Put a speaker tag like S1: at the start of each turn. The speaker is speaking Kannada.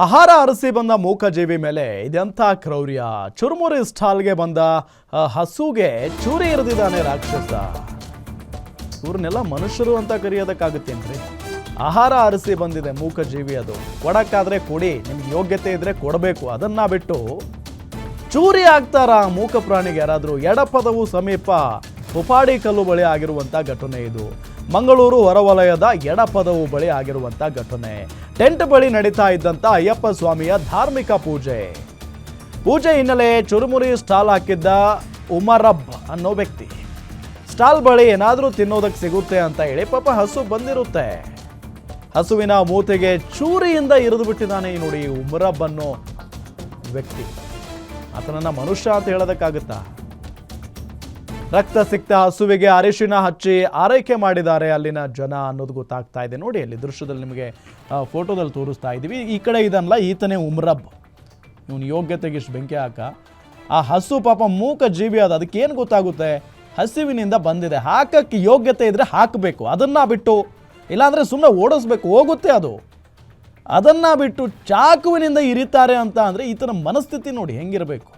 S1: ಆಹಾರ ಅರಸಿ ಬಂದ ಮೂಕಜೀವಿ ಮೇಲೆ ಇದೆಂಥ ಕ್ರೌರ್ಯ. ಚುರುಮುರಿ ಸ್ಟಾಲ್ಗೆ ಬಂದ ಹಸುಗೆ ಚೂರಿ ಇರಿದಿದ್ದಾನೆ ರಾಕ್ಷಸ. ಇವ್ರನ್ನೆಲ್ಲ ಮನುಷ್ಯರು ಅಂತ ಕರೆಯೋದಕ್ಕಾಗುತ್ತೇನ್ರಿ? ಆಹಾರ ಅರಸಿ ಬಂದಿದೆ ಮೂಕಜೀವಿ, ಅದು ಕೊಡಕ್ಕಾದ್ರೆ ಕೊಡಿ, ನಿಮ್ಗೆ ಯೋಗ್ಯತೆ ಇದ್ರೆ ಕೊಡಬೇಕು. ಅದನ್ನ ಬಿಟ್ಟು ಚೂರಿ ಆಗ್ತಾರ ಮೂಕ ಪ್ರಾಣಿಗೆ ಯಾರಾದರೂ? ಎಡಪದವು ಸಮೀಪ ಪುಪಾಡಿ ಕಲ್ಲು ಬಳಿ ಆಗಿರುವಂಥ ಘಟನೆ ಇದು. ಮಂಗಳೂರು ಹೊರವಲಯದ ಎಡಪದವು ಬಳಿ ಆಗಿರುವಂಥ ಘಟನೆ. ಟೆಂಟ್ ಬಳಿ ನಡೀತಾ ಇದ್ದಂಥ ಅಯ್ಯಪ್ಪ ಸ್ವಾಮಿಯ ಧಾರ್ಮಿಕ ಪೂಜೆ ಹಿನ್ನೆಲೆ ಚುರುಮುರಿ ಸ್ಟಾಲ್ ಹಾಕಿದ್ದ ಉಮರಬ್ ಅನ್ನೋ ವ್ಯಕ್ತಿ ಸ್ಟಾಲ್ ಬಳಿ ಏನಾದರೂ ತಿನ್ನೋದಕ್ಕೆ ಸಿಗುತ್ತೆ ಅಂತ ಹೇಳಿ ಪಾಪ ಹಸು ಬಂದಿರುತ್ತೆ. ಹಸುವಿನ ಮೂತಿಗೆ ಚೂರಿಯಿಂದ ಇರಿದು ಬಿಟ್ಟಿದ್ದಾನೆ ನೋಡಿ ಉಮರಬ್ ಅನ್ನೋ ವ್ಯಕ್ತಿ. ಆತನನ್ನ ಮನುಷ್ಯ ಅಂತ ಹೇಳೋದಕ್ಕಾಗುತ್ತಾ? ರಕ್ತ ಸಿಕ್ತ ಹಸುವಿಗೆ ಅರಿಶಿನ ಹಚ್ಚಿ ಆರೈಕೆ ಮಾಡಿದ್ದಾರೆ ಅಲ್ಲಿನ ಜನ ಅನ್ನೋದು ಗೊತ್ತಾಗ್ತಾ ಇದೆ. ನೋಡಿ ಅಲ್ಲಿ ದೃಶ್ಯದಲ್ಲಿ ನಿಮಗೆ ಫೋಟೋದಲ್ಲಿ ತೋರಿಸ್ತಾ ಇದ್ದೀವಿ. ಈ ಕಡೆ ಇದನ್ನಲ್ಲ, ಈತನೇ ಉಮರಬ್. ಇವನು ಯೋಗ್ಯತೆಗೆ ಇಷ್ಟು ಬೆಂಕಿ ಹಾಕ. ಆ ಹಸು ಪಾಪ ಮೂಕ ಜೀವಿ ಅದು, ಅದಕ್ಕೇನು ಗೊತ್ತಾಗುತ್ತೆ? ಹಸಿವಿನಿಂದ ಬಂದಿದೆ, ಹಾಕಕ್ಕೆ ಯೋಗ್ಯತೆ ಇದ್ರೆ ಹಾಕಬೇಕು. ಅದನ್ನ ಬಿಟ್ಟು ಇಲ್ಲಾಂದರೆ ಸುಮ್ಮನೆ ಓಡಿಸ್ಬೇಕು, ಹೋಗುತ್ತೆ ಅದು. ಅದನ್ನ ಬಿಟ್ಟು ಚಾಕುವಿನಿಂದ ಇರಿತಾರೆ ಅಂತ ಅಂದರೆ ಈತನ ಮನಸ್ಥಿತಿ ನೋಡಿ ಹೆಂಗಿರಬೇಕು.